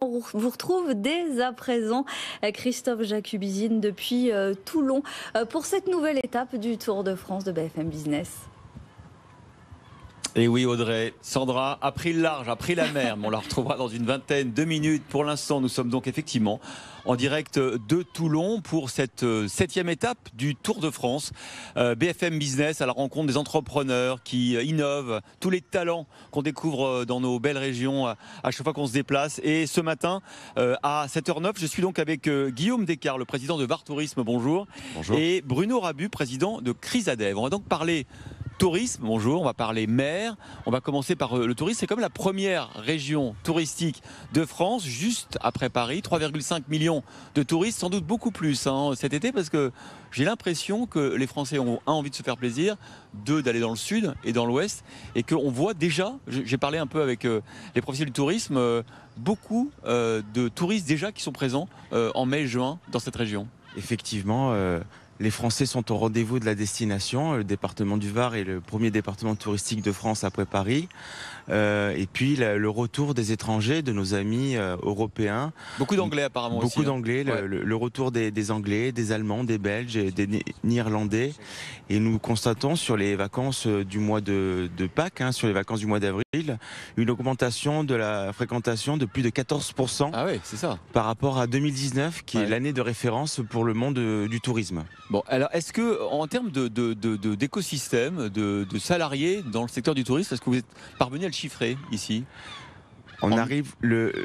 On vous retrouve dès à présent, Christophe Jacubizine depuis Toulon pour cette nouvelle étape du Tour de France de BFM Business. Et oui Audrey, Sandra a pris le large, a pris la mer, mais on la retrouvera dans une vingtaine de minutes. Pour l'instant, nous sommes donc effectivement en direct de Toulon pour cette septième étape du Tour de France. BFM Business à la rencontre des entrepreneurs qui innovent, tous les talents qu'on découvre dans nos belles régions à chaque fois qu'on se déplace. Et ce matin, à 7h09, je suis donc avec Guillaume Descartes, le président de VAR Tourisme, bonjour. Bonjour. Et Bruno Rabu, président de Chrysadev. On va donc parler tourisme, bonjour, on va parler mer, on va commencer par le tourisme. C'est comme la première région touristique de France, juste après Paris, 3,5 millions de touristes, sans doute beaucoup plus cet été, parce que j'ai l'impression que les Français ont envie de se faire plaisir, deux, d'aller dans le sud et dans l'ouest, et qu'on voit déjà, j'ai parlé un peu avec les professionnels du tourisme, beaucoup de touristes déjà qui sont présents en mai-juin dans cette région. Effectivement, les Français sont au rendez-vous de la destination. Le département du Var est le premier département touristique de France après Paris. Et puis le retour des étrangers, de nos amis européens. Beaucoup d'anglais apparemment aussi. Beaucoup d'anglais, Ouais. le retour des Anglais, des Allemands, des Belges, et des Néerlandais. Et nous constatons sur les vacances du mois de Pâques, sur les vacances du mois d'avril, une augmentation de la fréquentation de plus de 14%. Ah ouais, c'est ça. Par rapport à 2019, qui est Ouais. l'année de référence pour le monde du tourisme. Bon, alors est-ce que en termes d'écosystème, de salariés dans le secteur du tourisme, est-ce que vous êtes parvenu à le chiffrer ici? On En- arrive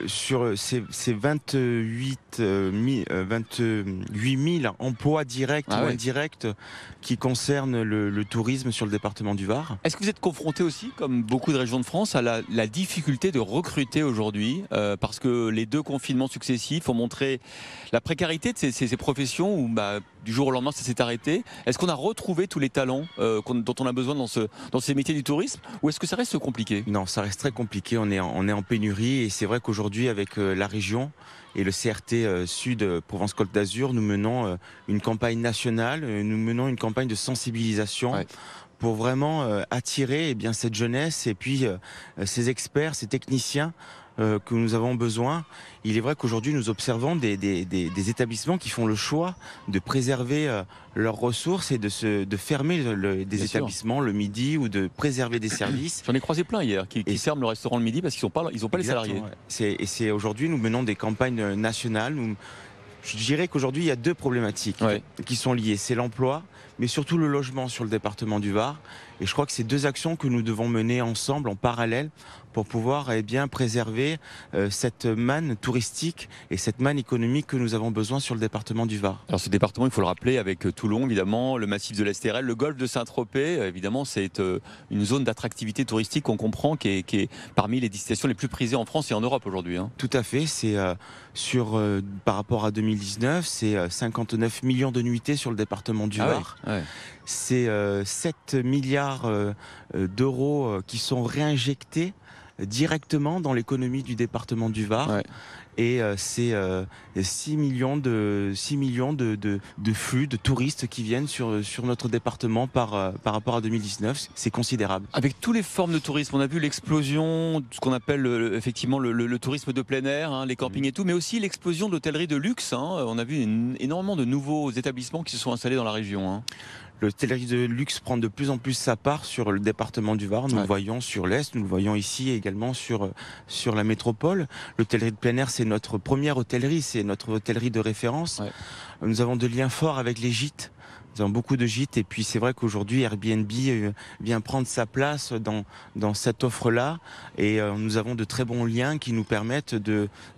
sur ces 28 000 emplois directs Ah ou ouais. indirects qui concernent le tourisme sur le département du Var. Est-ce que vous êtes confronté aussi, comme beaucoup de régions de France, à la difficulté de recruter aujourd'hui parce que les deux confinements successifs ont montré la précarité de ces professions où du jour au lendemain ça s'est arrêté. Est-ce qu'on a retrouvé tous les talents dont on a besoin dans ces métiers du tourisme, ou est-ce que ça reste compliqué? Non, ça reste très compliqué, on est en pénurie, et c'est vrai qu'aujourd'hui avec la région et le CRT Sud Provence-Côte d'Azur, nous menons une campagne nationale, nous menons une campagne de sensibilisation. Ouais. Pour vraiment attirer cette jeunesse et puis ces experts, ces techniciens que nous avons besoin. Il est vrai qu'aujourd'hui nous observons des établissements qui font le choix de préserver leurs ressources et de fermer des Bien sûr. établissements le midi, ou de préserver des services. J'en ai croisé plein hier qui Et- ferment le restaurant le midi parce qu'ils n'ont pas les salariés. Exactement, ouais. C'est aujourd'hui nous menons des campagnes nationales. Je dirais qu'aujourd'hui il y a deux problématiques Ouais. qui sont liées. C'est l'emploi, mais surtout le logement sur le département du Var. Et je crois que c'est deux actions que nous devons mener ensemble, en parallèle, pour pouvoir préserver cette manne touristique et cette manne économique que nous avons besoin sur le département du Var. Alors ce département, il faut le rappeler, avec Toulon évidemment, le massif de l'Estérel, le golfe de Saint-Tropez, évidemment c'est une zone d'attractivité touristique qu'on comprend qui est parmi les destinations les plus prisées en France et en Europe aujourd'hui. Tout à fait, c'est par rapport à 2019, c'est 59 millions de nuitées sur le département du Var. Ouais. C'est 7 milliards d'euros qui sont réinjectés directement dans l'économie du département du Var. Ouais. Et c'est 6 millions de flux de touristes qui viennent sur notre département par rapport à 2019. C'est considérable. Avec toutes les formes de tourisme, on a vu l'explosion de ce qu'on appelle effectivement le tourisme de plein air, les campings et tout, mais aussi l'explosion de l'hôtellerie de luxe. On a vu énormément de nouveaux établissements qui se sont installés dans la région. L'hôtellerie de luxe prend de plus en plus sa part sur le département du Var. Nous Ouais. le voyons sur l'Est, nous le voyons ici également sur la métropole. L'hôtellerie de plein air, c'est notre première hôtellerie, c'est notre hôtellerie de référence. Ouais. Nous avons de liens forts avec les gîtes. Nous avons beaucoup de gîtes, et puis c'est vrai qu'aujourd'hui Airbnb vient prendre sa place dans cette offre-là, et nous avons de très bons liens qui nous permettent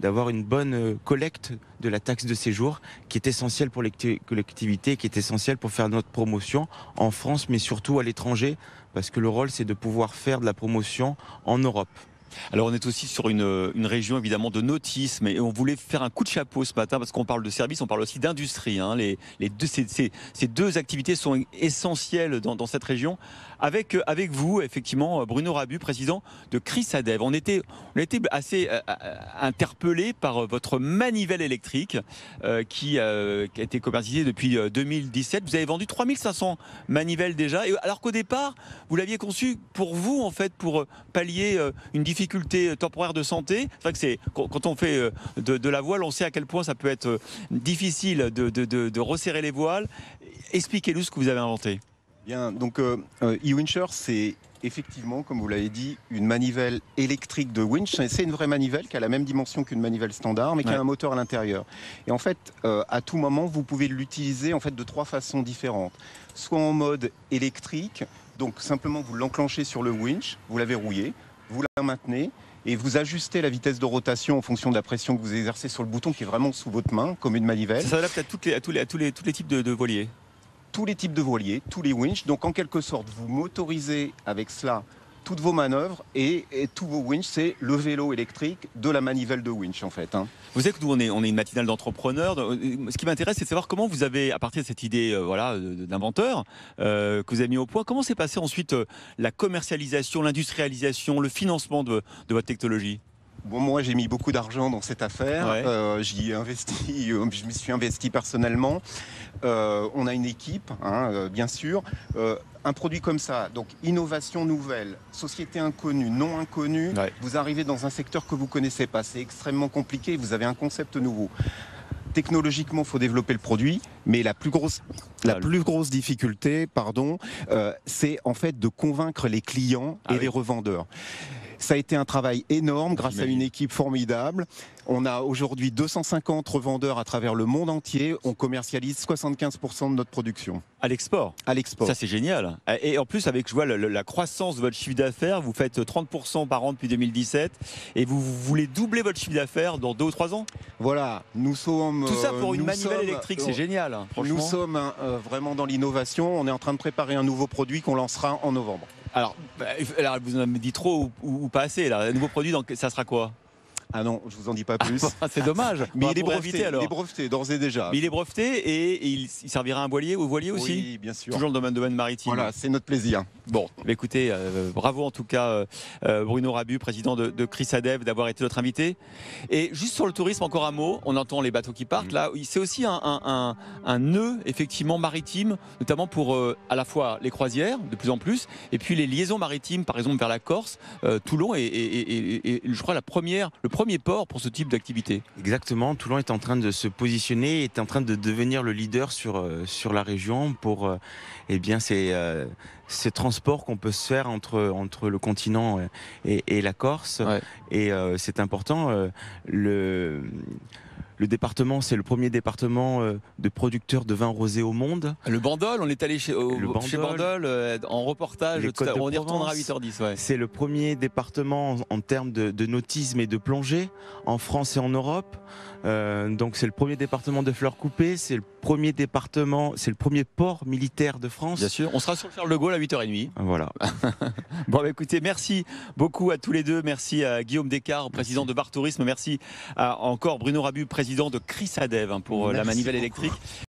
d'avoir une bonne collecte de la taxe de séjour, qui est essentielle pour les collectivités, qui est essentielle pour faire notre promotion en France, mais surtout à l'étranger, parce que le rôle c'est de pouvoir faire de la promotion en Europe. Alors on est aussi sur une région évidemment de nautisme, et on voulait faire un coup de chapeau ce matin parce qu'on parle de services, on parle aussi d'industrie. Ces deux activités sont essentielles dans cette région. Avec vous, effectivement, Bruno Rabu, président de Chrysadev. On était assez interpellé par votre manivelle électrique qui a été commercialisée depuis 2017. Vous avez vendu 3500 manivelles déjà, alors qu'au départ, vous l'aviez conçu pour vous, en fait, pour pallier une difficulté difficultés temporaires de santé. C'est vrai que quand on fait de la voile, on sait à quel point ça peut être difficile de resserrer les voiles. Expliquez-nous ce que vous avez inventé. Bien, donc eWincher, c'est effectivement, comme vous l'avez dit, une manivelle électrique de winch. C'est une vraie manivelle qui a la même dimension qu'une manivelle standard, mais qui a un moteur à l'intérieur. Et en fait, à tout moment, vous pouvez l'utiliser en fait de 3 façons différentes. Soit en mode électrique, donc simplement vous l'enclenchez sur le winch, vous la verrouillez, vous la maintenez, et vous ajustez la vitesse de rotation en fonction de la pression que vous exercez sur le bouton qui est vraiment sous votre main, comme une manivelle. Ça s'adapte à tous les types de voiliers. Tous les types de voiliers, tous les winches. Donc en quelque sorte, vous motorisez avec cela toutes vos manœuvres et tous vos winches, c'est le vélo électrique de la manivelle de winch en fait. Vous savez que nous, on est une matinale d'entrepreneurs. Ce qui m'intéresse, c'est de savoir comment vous avez, à partir de cette idée d'inventeur que vous avez mis au point, comment s'est passée ensuite la commercialisation, l'industrialisation, le financement de votre technologie? Bon, moi, j'ai mis beaucoup d'argent dans cette affaire. J'y ai investi, je me suis investi personnellement. On a une équipe, bien sûr. Un produit comme ça, donc innovation nouvelle, société inconnue, non inconnue, vous arrivez dans un secteur que vous ne connaissez pas. C'est extrêmement compliqué, vous avez un concept nouveau. Technologiquement, il faut développer le produit, mais la plus grosse difficulté, c'est en fait de convaincre les clients et les revendeurs. Ça a été un travail énorme grâce à une équipe formidable. On a aujourd'hui 250 revendeurs à travers le monde entier. On commercialise 75% de notre production. À l'export. À l'export. Ça, c'est génial. Et en plus, avec, je vois, la croissance de votre chiffre d'affaires, vous faites 30% par an depuis 2017 et vous voulez doubler votre chiffre d'affaires dans 2 ou 3 ans. Voilà, nous sommes... Tout ça pour une manivelle électrique, c'est génial. Franchement. Nous sommes vraiment dans l'innovation. On est en train de préparer un nouveau produit qu'on lancera en novembre. Alors, vous en avez dit trop ou pas assez. Là. Un nouveau produit, ça sera quoi? Ah non, je vous en dis pas plus. C'est dommage. Mais il est breveté d'ores et déjà. Mais il est breveté et il servira à un voilier, au voilier aussi? Oui, bien sûr. Toujours dans le domaine maritime. Voilà, c'est notre plaisir. Bon, écoutez, bravo en tout cas Bruno Rabu, président de Chrysadev, d'avoir été notre invité. Et juste sur le tourisme, encore un mot, on entend les bateaux qui partent là, c'est aussi un nœud effectivement maritime, notamment pour à la fois les croisières de plus en plus, et puis les liaisons maritimes, par exemple vers la Corse, Toulon et je crois le premier port pour ce type d'activité. Exactement, Toulon est en train de se positionner, est en train de devenir le leader sur la région pour ces transports qu'on peut se faire entre le continent et la Corse. Et c'est important. Le département, c'est le premier département de producteurs de vin rosé au monde. Le Bandol, on est allé chez Bandol en reportage, on y retournera à 8h10. Ouais. C'est le premier département en termes de nautisme et de plongée en France et en Europe. Donc c'est le premier département de fleurs coupées, c'est le premier port militaire de France. Bien sûr, on sera sur le Charles de Gaulle à 8h30. Voilà. Bon, écoutez, merci beaucoup à tous les deux. Merci à Guillaume Descartes, président de Bar Tourisme. Merci à encore Bruno Rabu, président de Chrysadev pour la manivelle électrique.